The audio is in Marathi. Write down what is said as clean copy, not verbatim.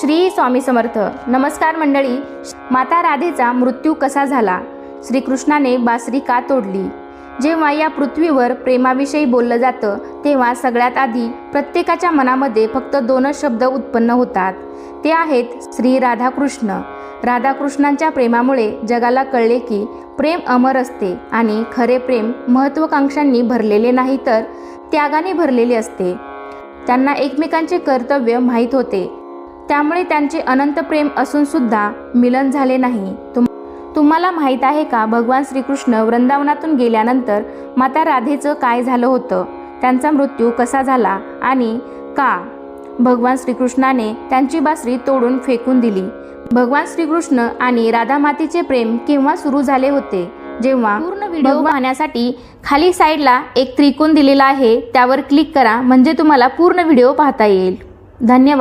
श्री स्वामी समर्थ. नमस्कार मंडळी. माता राधेचा मृत्यू कसा झाला? श्रीकृष्णाने बासरी का तोडली? जेव्हा या पृथ्वीवर प्रेमाविषयी बोललं जातं तेव्हा सगळ्यात आधी प्रत्येकाच्या मनामध्ये फक्त दोनच शब्द उत्पन्न होतात. ते आहेत श्री राधाकृष्ण. राधाकृष्णांच्या प्रेमामुळे जगाला कळले की प्रेम अमर असते आणि खरे प्रेम महत्त्वाकांक्षांनी भरलेले नाही तर त्यागाने भरलेले असते. त्यांना एकमेकांचे कर्तव्य माहीत होते, त्यामुळे त्यांचे अनंत प्रेम असून सुद्धा मिलन झाले नाही. तुम्हाला माहीत आहे का, भगवान श्रीकृष्ण वृंदावनातून गेल्यानंतर माता राधेचं काय झालं होतं? त्यांचा मृत्यू कसा झाला आणि का? भगवान श्रीकृष्णाने त्यांची बासरी तोडून फेकून दिली. भगवान श्रीकृष्ण आणि राधा मातेचे प्रेम केव्हा सुरू झाले होते? जेव्हा पूर्ण व्हिडिओ पाहण्यासाठी खाली साईडला एक त्रिकोण दिलेला आहे, त्यावर क्लिक करा म्हणजे तुम्हाला पूर्ण व्हिडिओ पाहता येईल. धन्यवाद.